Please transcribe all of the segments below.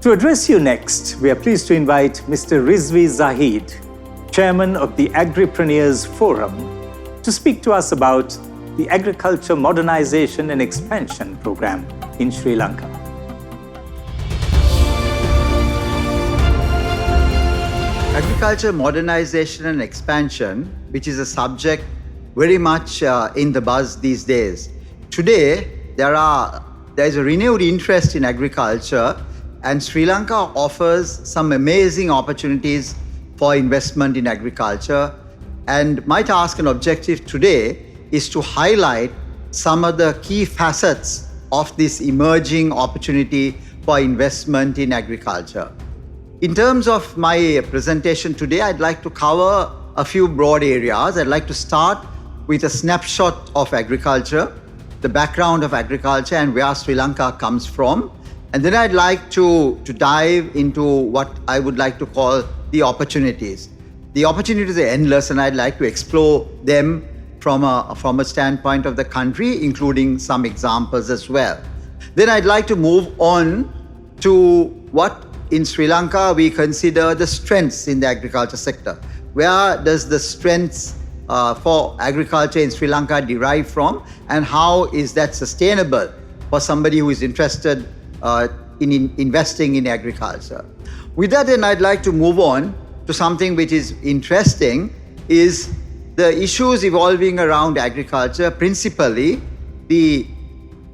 To address you next, we are pleased to invite Mr. Rizvi Zahid, Chairman of the Agripreneurs Forum, to speak to us about the Agriculture Modernization and Expansion Program in Sri Lanka. Agriculture modernization and expansion, which is a subject very much in the buzz these days. Today, there is a renewed interest in agriculture, and Sri Lanka offers some amazing opportunities for investment in agriculture. And my task and objective today is to highlight some of the key facets of this emerging opportunity for investment in agriculture. In terms of my presentation today, I'd like to cover a few broad areas. I'd like to start with a snapshot of agriculture, the background of agriculture and where Sri Lanka comes from. And then I'd like to dive into what I would like to call the opportunities. The opportunities are endless, and I'd like to explore them from a standpoint of the country, including some examples as well. Then I'd like to move on to what in Sri Lanka we consider the strengths in the agriculture sector. Where does the strengths for agriculture in Sri Lanka derive from, and how is that sustainable for somebody who is interested in investing in agriculture? With that, then I'd like to move on to something which is interesting, is the issues evolving around agriculture, principally the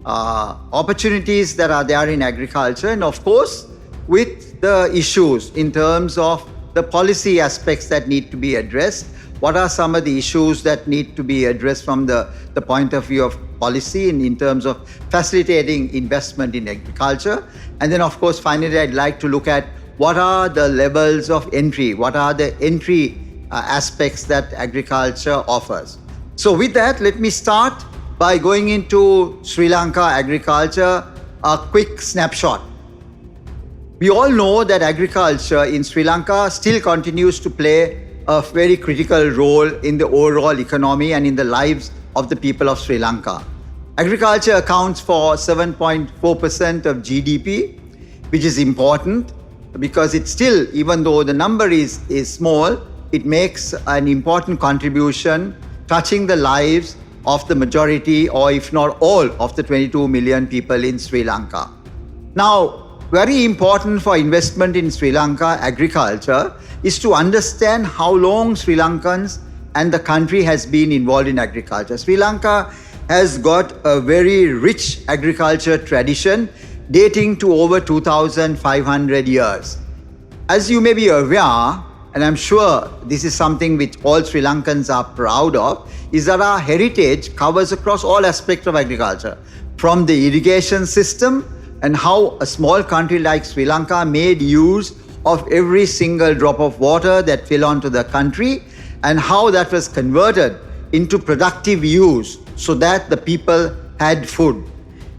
opportunities that are there in agriculture, and of course with the issues in terms of the policy aspects that need to be addressed. What are some of the issues that need to be addressed from the point of view of policy in terms of facilitating investment in agriculture? And then, of course, finally, I'd like to look at what are the levels of entry, what are the entry aspects that agriculture offers. So with that, let me start by going into Sri Lanka agriculture, a quick snapshot. We all know that agriculture in Sri Lanka still continues to play a very critical role in the overall economy and in the lives of the people of Sri Lanka. Agriculture accounts for 7.4% of GDP, which is important because it still, even though the number is small, it makes an important contribution touching the lives of the majority, or if not all, of the 22 million people in Sri Lanka. Now, very important for investment in Sri Lanka agriculture is to understand how long Sri Lankans and the country has been involved in agriculture. Sri Lanka has got a very rich agriculture tradition dating to over 2,500 years. As you may be aware, and I'm sure this is something which all Sri Lankans are proud of, is that our heritage covers across all aspects of agriculture, from the irrigation system and how a small country like Sri Lanka made use of every single drop of water that fell onto the country, and how that was converted into productive use so that the people had food.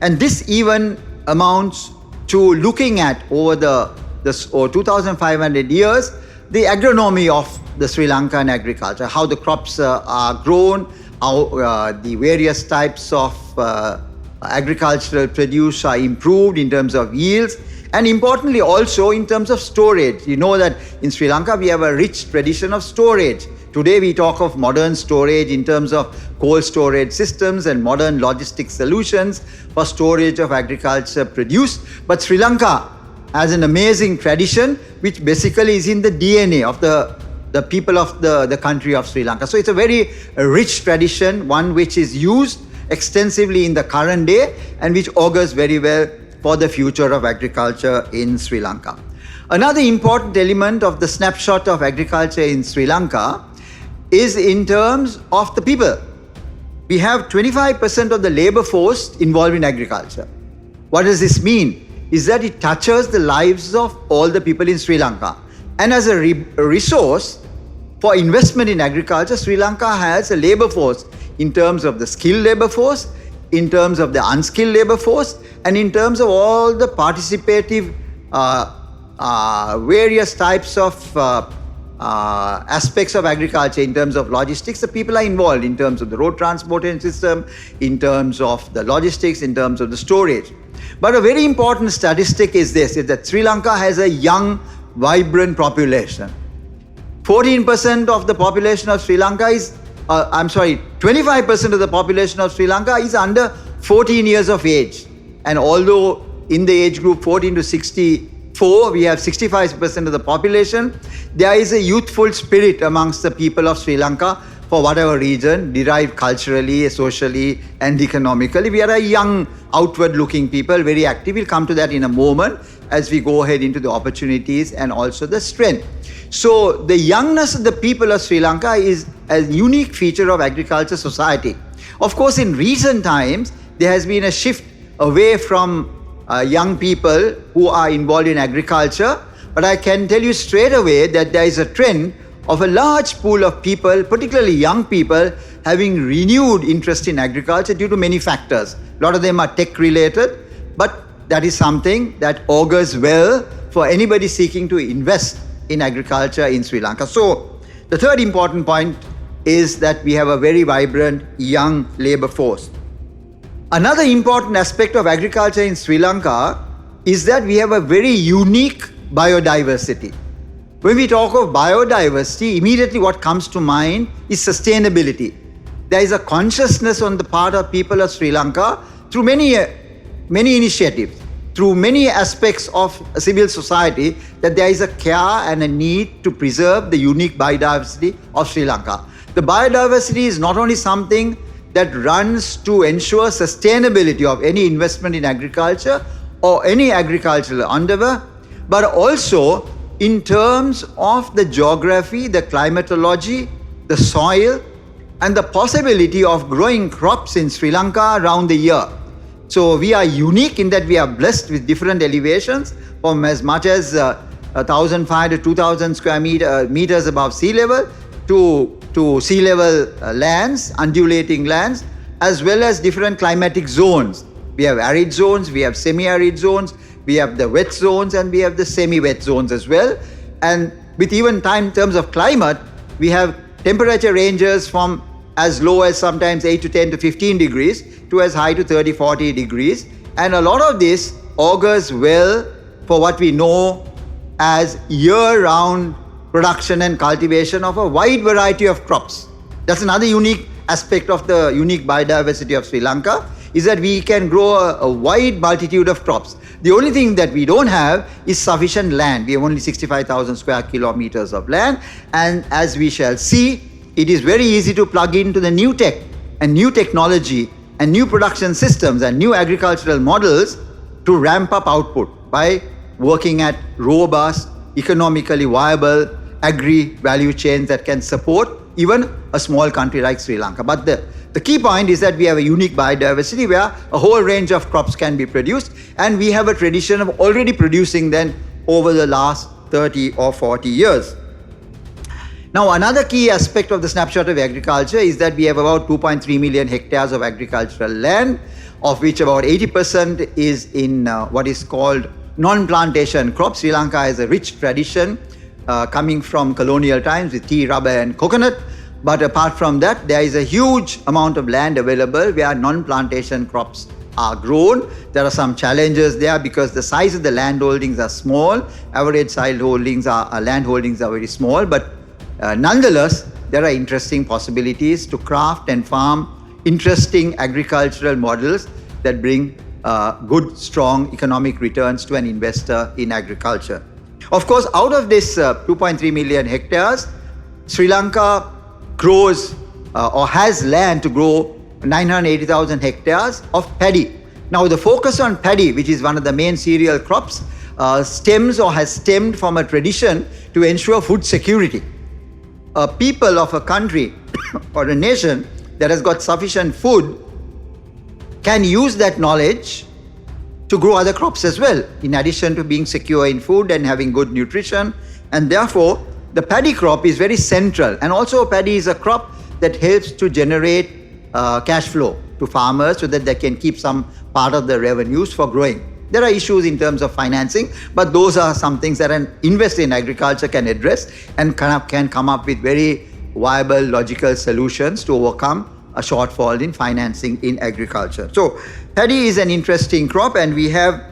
And this even amounts to looking at over the 2,500 years, the agronomy of the Sri Lankan agriculture, how the crops are grown, how the various types of agricultural produce are improved in terms of yields, and importantly also in terms of storage. You know that in Sri Lanka we have a rich tradition of storage. Today we talk of modern storage in terms of cold storage systems and modern logistic solutions for storage of agriculture produce. But Sri Lanka has an amazing tradition which basically is in the DNA of the people of the country of Sri Lanka. So it's a very rich tradition, one which is used extensively in the current day and which augurs very well for the future of agriculture in Sri Lanka. Another important element of the snapshot of agriculture in Sri Lanka is in terms of the people. We have 25% of the labor force involved in agriculture. What does this mean? Is that it touches the lives of all the people in Sri Lanka. And as a resource for investment in agriculture, Sri Lanka has a labor force in terms of the skilled labor force, in terms of the unskilled labor force, and in terms of all the participative various types of aspects of agriculture in terms of logistics. The people are involved in terms of the road transportation system, in terms of the logistics, in terms of the storage. But a very important statistic is this, is that Sri Lanka has a young, vibrant population. 14% of the population of Sri Lanka is, 25% of the population of Sri Lanka is under 14 years of age. And although in the age group 14 to 64, we have 65% of the population, there is a youthful spirit amongst the people of Sri Lanka for whatever reason, derived culturally, socially, and economically. We are a young, outward-looking people, very active. We'll come to that in a moment as we go ahead into the opportunities and also the strength. So the youngness of the people of Sri Lanka is a unique feature of agriculture society. Of course, in recent times, there has been a shift away from young people who are involved in agriculture, but I can tell you straight away that there is a trend of a large pool of people, particularly young people, having renewed interest in agriculture due to many factors. A lot of them are tech related, but that is something that augurs well for anybody seeking to invest in agriculture in Sri Lanka. So the third important point is that we have a very vibrant young labor force. Another important aspect of agriculture in Sri Lanka is that we have a very unique biodiversity. When we talk of biodiversity, immediately what comes to mind is sustainability. There is a consciousness on the part of people of Sri Lanka through many initiatives, through many aspects of civil society, that there is a care and a need to preserve the unique biodiversity of Sri Lanka. The biodiversity is not only something that runs to ensure sustainability of any investment in agriculture or any agricultural endeavor, but also in terms of the geography, the climatology, the soil, and the possibility of growing crops in Sri Lanka around the year. So we are unique in that we are blessed with different elevations from as much as 1,500 to 2,000 square meters above sea level to sea level lands, undulating lands, as well as different climatic zones. We have arid zones, we have semi-arid zones, we have the wet zones, and we have the semi-wet zones as well. And with even time in terms of climate, we have temperature ranges from as low as sometimes 8 to 10 to 15 degrees to as high to 30, 40 degrees. And a lot of this augurs well for what we know as year-round production and cultivation of a wide variety of crops. That's another unique aspect of the unique biodiversity of Sri Lanka, is that we can grow a wide multitude of crops. The only thing that we don't have is sufficient land. We have only 65,000 square kilometers of land, and as we shall see, it is very easy to plug into the new tech and new technology and new production systems and new agricultural models to ramp up output by working at robust, economically viable agri-value chains that can support even a small country like Sri Lanka. But the key point is that we have a unique biodiversity where a whole range of crops can be produced, and we have a tradition of already producing them over the last 30 or 40 years. Now, another key aspect of the snapshot of agriculture is that we have about 2.3 million hectares of agricultural land, of which about 80% is in what is called non-plantation crops. Sri Lanka has a rich tradition coming from colonial times with tea, rubber, and coconut. But apart from that, there is a huge amount of land available where non-plantation crops are grown. There are some challenges there because the size of the land holdings are small. Average land holdings are very small, but nonetheless, there are interesting possibilities to craft and farm interesting agricultural models that bring good, strong economic returns to an investor in agriculture. Of course, out of this 2.3 million hectares, Sri Lanka grows or has land to grow 980,000 hectares of paddy. Now, the focus on paddy, which is one of the main cereal crops, stems or has stemmed from a tradition to ensure food security. A people of a country or a nation that has got sufficient food can use that knowledge to grow other crops as well, in addition to being secure in food and having good nutrition. And therefore, the paddy crop is very central. And also, paddy is a crop that helps to generate cash flow to farmers so that they can keep some part of the revenues for growing. There are issues in terms of financing, but those are some things that an investor in agriculture can address and can come up with very viable, logical solutions to overcome a shortfall in financing in agriculture. So paddy is an interesting crop, and we have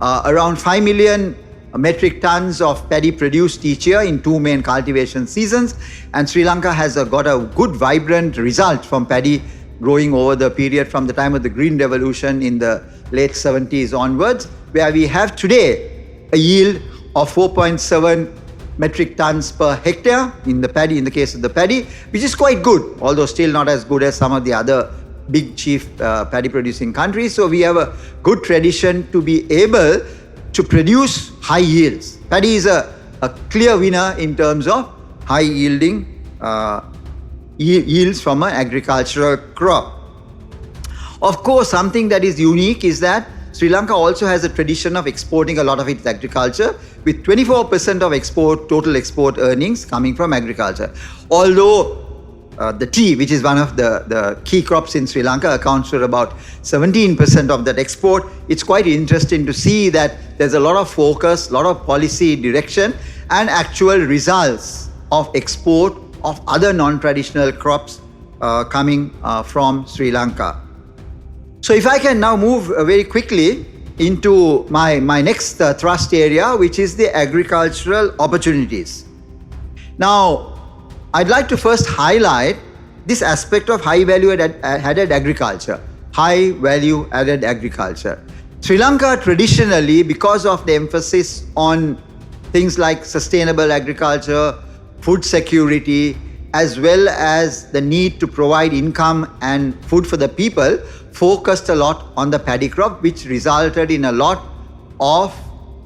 around 5 million metric tons of paddy produced each year in 2 main cultivation seasons, and Sri Lanka has got a good, vibrant result from paddy growing over the period from the time of the Green Revolution in the late 70s onwards, where we have today a yield of 4.7 metric tons per hectare in the case of the paddy, which is quite good, although still not as good as some of the other big chief paddy producing countries. So we have a good tradition to be able to produce high yields. Paddy is a clear winner in terms of high yielding yields from an agricultural crop. Of course, something that is unique is that Sri Lanka also has a tradition of exporting a lot of its agriculture, with 24% of total export earnings coming from agriculture. Although the tea, which is one of the key crops in Sri Lanka, accounts for about 17% of that export. It's quite interesting to see that there's a lot of focus, a lot of policy direction, and actual results of export of other non-traditional crops coming from Sri Lanka. So if I can now move very quickly into my next thrust area, which is the agricultural opportunities. Now, I'd like to first highlight this aspect of high value added agriculture. High value added agriculture. Sri Lanka traditionally, because of the emphasis on things like sustainable agriculture, food security, as well as the need to provide income and food for the people, focused a lot on the paddy crop, which resulted in a lot of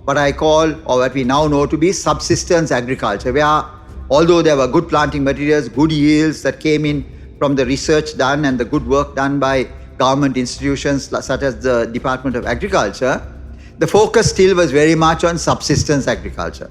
what I call, or what we now know to be, subsistence agriculture, where although there were good planting materials, good yields that came in from the research done and the good work done by government institutions such as the Department of Agriculture, the focus still was very much on subsistence agriculture.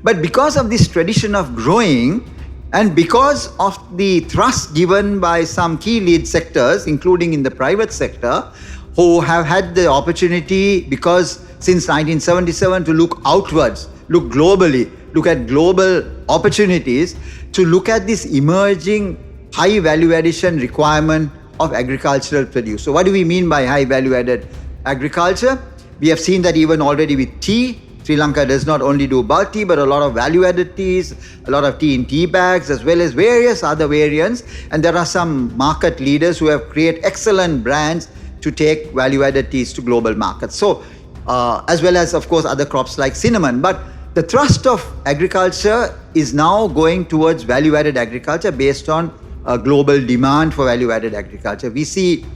But because of this tradition of growing, and because of the thrust given by some key lead sectors, including in the private sector, who have had the opportunity, because since 1977, to look outwards, look globally, look at global opportunities, to look at this emerging high value addition requirement of agricultural produce. So what do we mean by high value added agriculture? We have seen that even already with tea. Sri Lanka does not only do bulk tea, but a lot of value-added teas, a lot of tea in tea bags, as well as various other variants. And there are some market leaders who have created excellent brands to take value-added teas to global markets. So, as well as, of course, other crops like cinnamon. But the thrust of agriculture is now going towards value-added agriculture based on a global demand for value-added agriculture. We see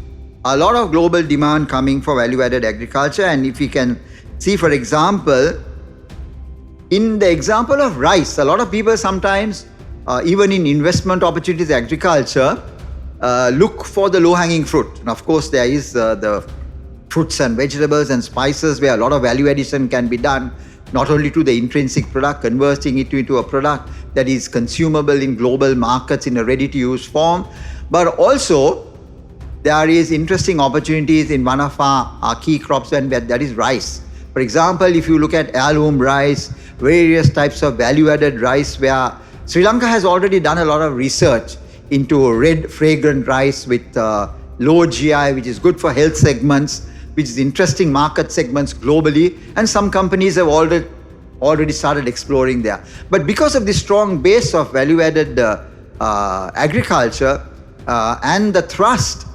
a lot of global demand coming for value-added agriculture, and if we can see, for example, in the example of rice, a lot of people sometimes, even in investment opportunities agriculture, look for the low-hanging fruit. And of course, there is the fruits and vegetables and spices where a lot of value addition can be done, not only to the intrinsic product, converting it into a product that is consumable in global markets in a ready-to-use form, but also there is interesting opportunities in one of our key crops, and that is rice. For example, if you look at heirloom rice, various types of value-added rice, where Sri Lanka has already done a lot of research into red fragrant rice with low GI, which is good for health segments, which is interesting market segments globally, and some companies have already started exploring there. But because of this strong base of value-added agriculture and the thrust,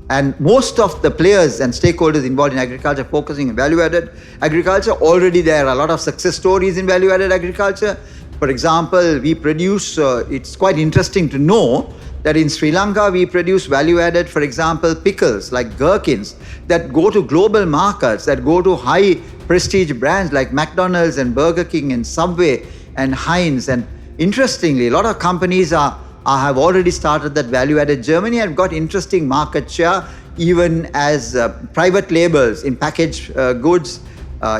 and most of the players and stakeholders involved in agriculture focusing on value-added agriculture, already there are a lot of success stories in value-added agriculture. For example, we produce, it's quite interesting to know that in Sri Lanka we produce value-added, for example, pickles like gherkins that go to global markets, that go to high prestige brands like McDonald's and Burger King and Subway and Heinz. And interestingly, a lot of companies have already started that value-added journey and got interesting market share, even as private labels in packaged goods,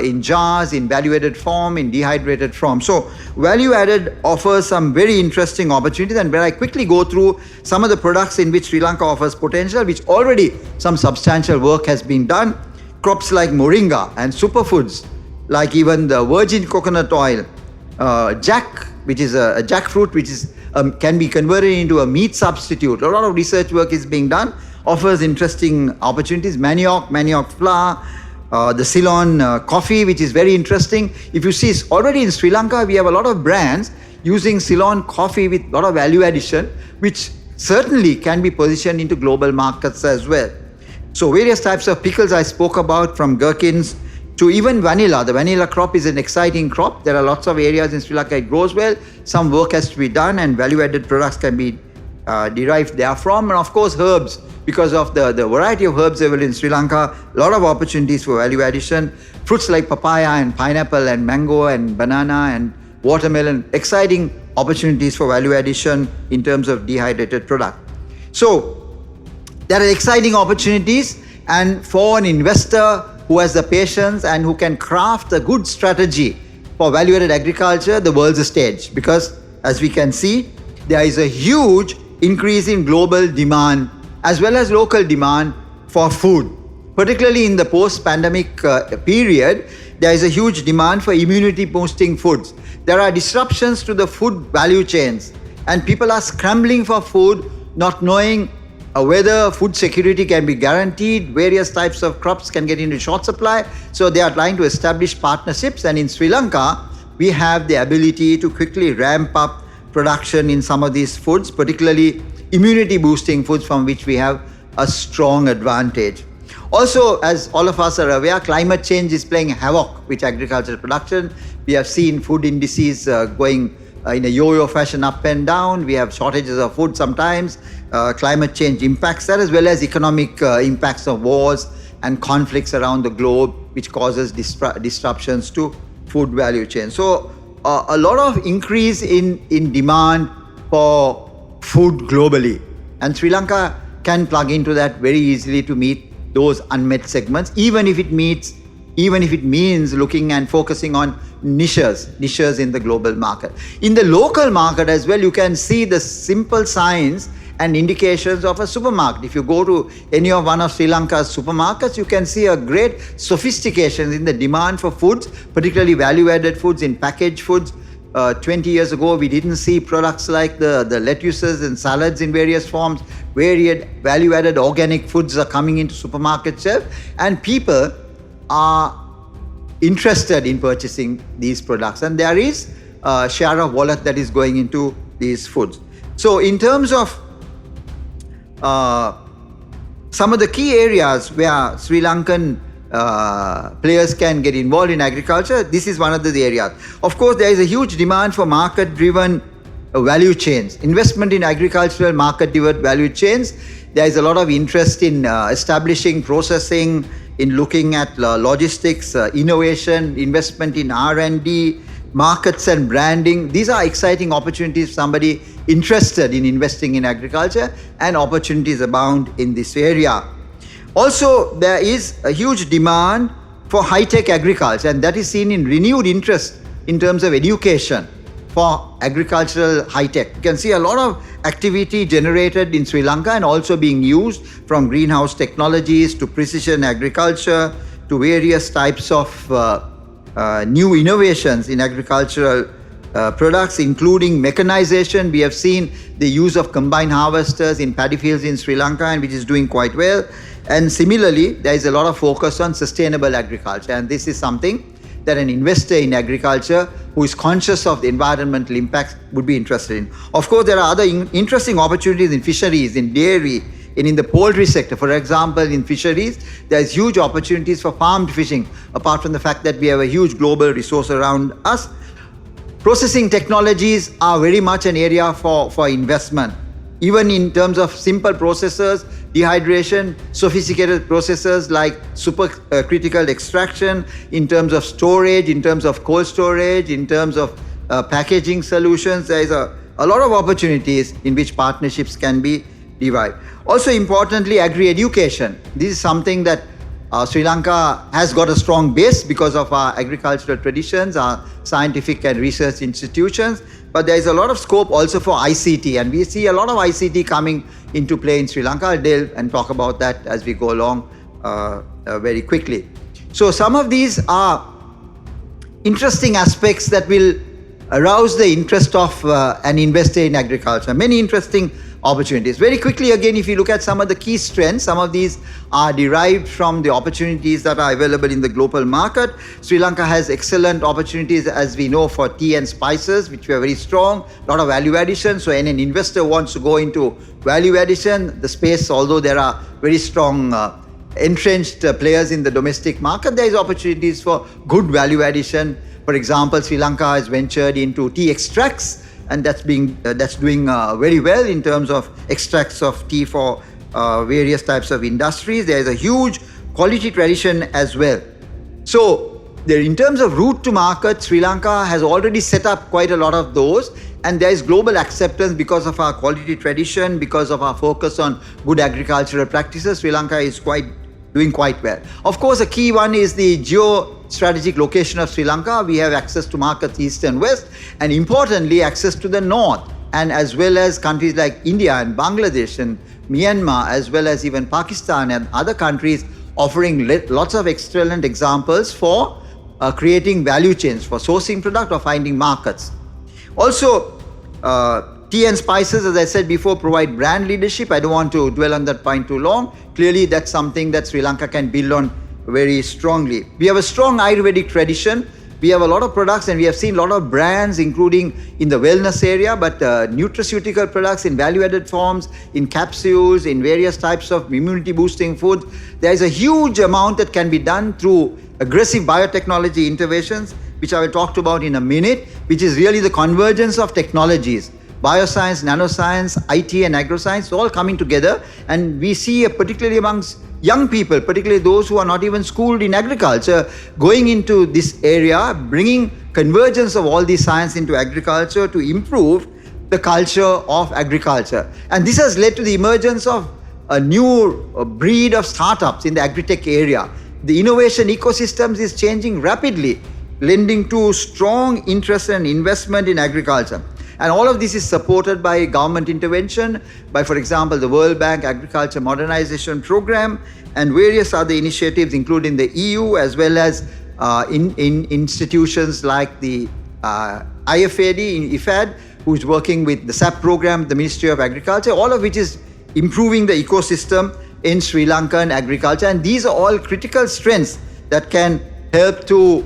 in jars, in value-added form, in dehydrated form. So value-added offers some very interesting opportunities, and when I quickly go through some of the products in which Sri Lanka offers potential, which already some substantial work has been done. crops like moringa and superfoods, like even the virgin coconut oil, jack, which is a jackfruit, which is can be converted into a meat substitute. A lot of research work is being done, offers interesting opportunities. Manioc flour, the Ceylon coffee, which is very interesting. If you see, already in Sri Lanka, we have a lot of brands using Ceylon coffee with a lot of value addition, which certainly can be positioned into global markets as well. So various types of pickles I spoke about, from gherkins to even vanilla. The vanilla crop is an exciting crop. There are lots of areas in Sri Lanka it grows well. Some work has to be done and value-added products can be derived therefrom. And of course herbs, because of the variety of herbs available in Sri Lanka, a lot of opportunities for value addition. Fruits like papaya and pineapple and mango and banana and watermelon, exciting opportunities for value addition in terms of dehydrated product. So there are exciting opportunities, and for an investor who has the patience and who can craft a good strategy for value-added agriculture, the world's a stage, because as we can see, there is a huge increase in global demand as well as local demand for food. Particularly in the post-pandemic period, there is a huge demand for immunity-boosting foods. There are disruptions to the food value chains, and people are scrambling for food, not knowing whether food security can be guaranteed. Various types of crops can get into short supply. So they are trying to establish partnerships, and in Sri Lanka, we have the ability to quickly ramp up production in some of these foods, particularly immunity-boosting foods, from which we have a strong advantage. Also, as all of us are aware, climate change is playing havoc with agricultural production. We have seen food indices going in a yo-yo fashion up and down. We have shortages of food sometimes. Climate change impacts that, as well as economic impacts of wars and conflicts around the globe, which causes disruptions to food value chain. So a lot of increase in demand for food globally. And Sri Lanka can plug into that very easily to meet those unmet segments, even if it means looking and focusing on niches in the global market. In the local market as well, you can see the simple signs and indications of a supermarket. If you go to any of one of Sri Lanka's supermarkets, you can see a great sophistication in the demand for foods, particularly value-added foods, in packaged foods. 20 years ago, we didn't see products like the lettuces and salads in various forms. Varied value-added organic foods are coming into supermarket shelf, and people are interested in purchasing these products. And there is a share of wallet that is going into these foods. So in terms of some of the key areas where Sri Lankan players can get involved in agriculture, this is one of the areas. Of course, there is a huge demand for market-driven value chains. Investment in agricultural market-driven value chains. There is a lot of interest in establishing, processing, in looking at logistics, innovation, investment in R&D, markets and branding. These are exciting opportunities for somebody interested in investing in agriculture, and opportunities abound in this area. Also, there is a huge demand for high-tech agriculture, and that is seen in renewed interest in terms of education for agricultural high-tech. You can see a lot of activity generated in Sri Lanka and also being used, from greenhouse technologies to precision agriculture to various types of new innovations in agricultural products, including mechanization. We have seen the use of combined harvesters in paddy fields in Sri Lanka, and which is doing quite well. And similarly, there is a lot of focus on sustainable agriculture, and this is something that an investor in agriculture who is conscious of the environmental impacts would be interested in. Of course, there are other interesting opportunities in fisheries, in dairy, and in the poultry sector. For example, in fisheries, there is huge opportunities for farmed fishing, apart from the fact that we have a huge global resource around us. Processing technologies are very much an area for investment. Even in terms of simple processors, dehydration, sophisticated processors like supercritical extraction, in terms of storage, in terms of cold storage, in terms of packaging solutions, there is a lot of opportunities in which partnerships can be derived. Also importantly, agri-education. This is something that Sri Lanka has got a strong base because of our agricultural traditions, our scientific and research institutions, but there is a lot of scope also for ICT, and we see a lot of ICT coming into play in Sri Lanka. I'll delve and talk about that as we go along very quickly. So some of these are interesting aspects that will arouse the interest of an investor in agriculture. Many interesting opportunities. Very quickly, again, if you look at some of the key strengths, some of these are derived from the opportunities that are available in the global market. Sri Lanka has excellent opportunities, as we know, for tea and spices, which were very strong, a lot of value addition. So when an investor wants to go into value addition, the space, although there are very strong entrenched players in the domestic market, there is opportunities for good value addition. For example, Sri Lanka has ventured into tea extracts, and that's doing very well in terms of extracts of tea for various types of industries. There is a huge quality tradition as well. So in terms of route to market, Sri Lanka has already set up quite a lot of those, and there is global acceptance because of our quality tradition, because of our focus on good agricultural practices. Sri Lanka is doing quite well. Of course, a key one is the geo-strategic location of Sri Lanka. We have access to markets east and west, and importantly, access to the north, and as well as countries like India and Bangladesh and Myanmar, as well as even Pakistan and other countries, offering lots of excellent examples for creating value chains, for sourcing product or finding markets. Also, tea and spices, as I said before, provide brand leadership. I don't want to dwell on that point too long. Clearly, that's something that Sri Lanka can build on very strongly. We have a strong Ayurvedic tradition. We have a lot of products, and we have seen a lot of brands, including in the wellness area, but nutraceutical products in value-added forms, in capsules, in various types of immunity-boosting foods. There is a huge amount that can be done through aggressive biotechnology interventions, which I will talk about in a minute, which is really the convergence of technologies. Bioscience, nanoscience, IT and agroscience, all coming together. And we see, particularly amongst young people, particularly those who are not even schooled in agriculture, going into this area, bringing convergence of all these science into agriculture to improve the culture of agriculture. And this has led to the emergence of a new breed of startups in the agri-tech area. The innovation ecosystems is changing rapidly, lending to strong interest and investment in agriculture. And all of this is supported by government intervention, by, for example, the World Bank Agriculture Modernization Program and various other initiatives, including the EU, as well as in institutions like the IFAD, who's working with the SAP program, the Ministry of Agriculture, all of which is improving the ecosystem in Sri Lankan agriculture. And these are all critical strengths that can help to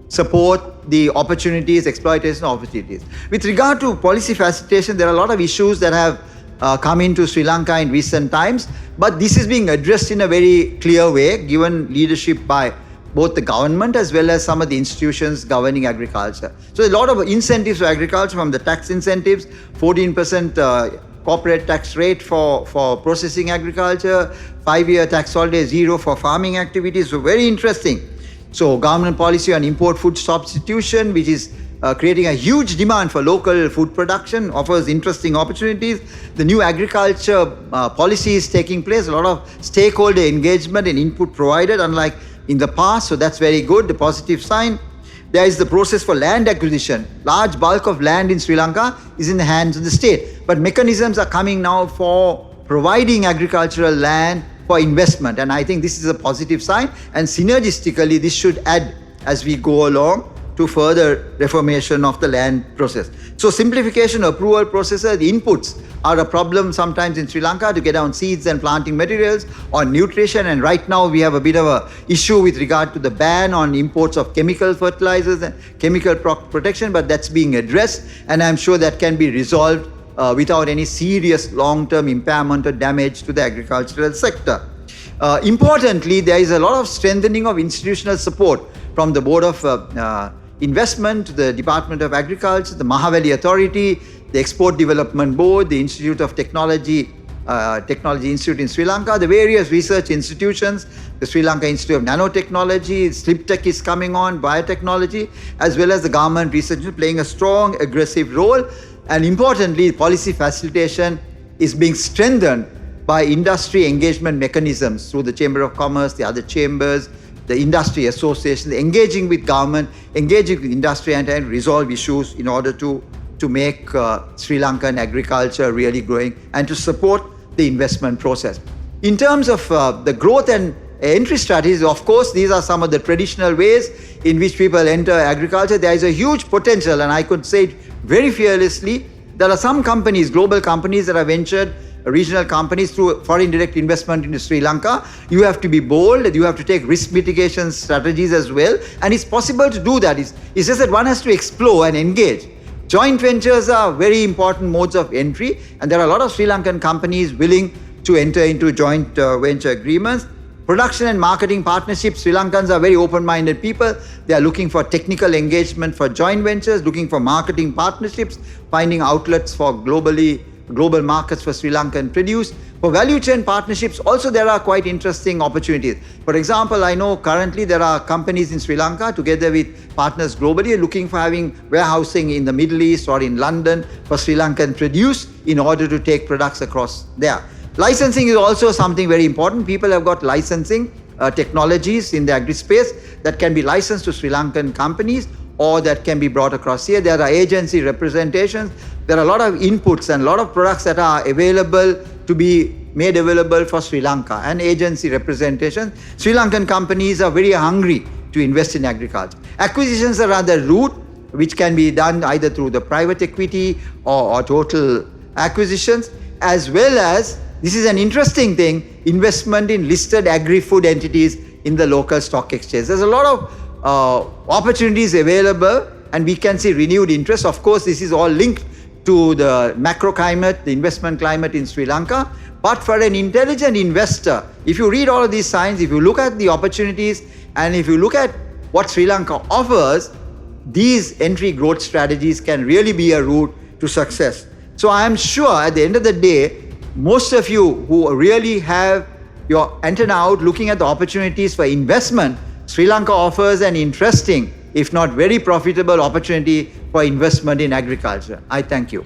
support the opportunities, exploitation opportunities. With regard to policy facilitation, there are a lot of issues that have come into Sri Lanka in recent times, but this is being addressed in a very clear way, given leadership by both the government as well as some of the institutions governing agriculture. So a lot of incentives for agriculture, from the tax incentives, 14% corporate tax rate for processing agriculture, 5-year tax holiday, 0 for farming activities. So very interesting. So government policy on import food substitution, which is creating a huge demand for local food production, offers interesting opportunities. The new agriculture policy is taking place, a lot of stakeholder engagement and input provided, unlike in the past. So that's very good, the positive sign. There is the process for land acquisition. Large bulk of land in Sri Lanka is in the hands of the state, but mechanisms are coming now for providing agricultural land for investment, and I think this is a positive sign, and synergistically this should add as we go along to further reformation of the land process. So simplification approval processes, the inputs are a problem sometimes in Sri Lanka to get on seeds and planting materials, on nutrition, and right now we have a bit of a issue with regard to the ban on imports of chemical fertilizers and chemical protection, but that's being addressed, and I'm sure that can be resolved without any serious long-term impairment or damage to the agricultural sector. Importantly, there is a lot of strengthening of institutional support from the Board of Investment, the Department of Agriculture, the Mahaveli Authority, the Export Development Board, the Institute of Technology Institute in Sri Lanka, the various research institutions, the Sri Lanka Institute of Nanotechnology, SLIF is coming on, biotechnology, as well as the government research playing a strong, aggressive role. And importantly, policy facilitation is being strengthened by industry engagement mechanisms through the Chamber of Commerce, the other chambers, the industry associations, engaging with government, engaging with industry, and resolve issues in order to make Sri Lankan agriculture really growing and to support the investment process. In terms of the growth and entry strategies. Of course, these are some of the traditional ways in which people enter agriculture. There is a huge potential, and I could say it very fearlessly. There are some companies, global companies, that have ventured, regional companies, through foreign direct investment into Sri Lanka. You have to be bold, you have to take risk mitigation strategies as well, and it's possible to do that. It's just that one has to explore and engage. Joint ventures are very important modes of entry, and there are a lot of Sri Lankan companies willing to enter into joint venture agreements. Production and marketing partnerships. Sri Lankans are very open-minded people. They are looking for technical engagement for joint ventures, looking for marketing partnerships, finding outlets for global markets for Sri Lankan produce. For value chain partnerships, also there are quite interesting opportunities. For example, I know currently there are companies in Sri Lanka together with partners globally looking for having warehousing in the Middle East or in London for Sri Lankan produce in order to take products across there. Licensing is also something very important. People have got licensing technologies in the agri-space that can be licensed to Sri Lankan companies or that can be brought across here. There are agency representations. There are a lot of inputs and a lot of products that are available to be made available for Sri Lanka, and agency representation. Sri Lankan companies are very hungry to invest in agriculture. Acquisitions are another route which can be done either through the private equity or total acquisitions, as well as, this is an interesting thing, investment in listed agri-food entities in the local stock exchange. There's a lot of opportunities available, and we can see renewed interest. Of course, this is all linked to the macro climate, the investment climate in Sri Lanka. But for an intelligent investor, if you read all of these signs, if you look at the opportunities, and if you look at what Sri Lanka offers, these entry growth strategies can really be a route to success. So I am sure at the end of the day, most of you who really have your antenna out looking at the opportunities for investment, Sri Lanka offers an interesting, if not very profitable, opportunity for investment in agriculture. I thank you.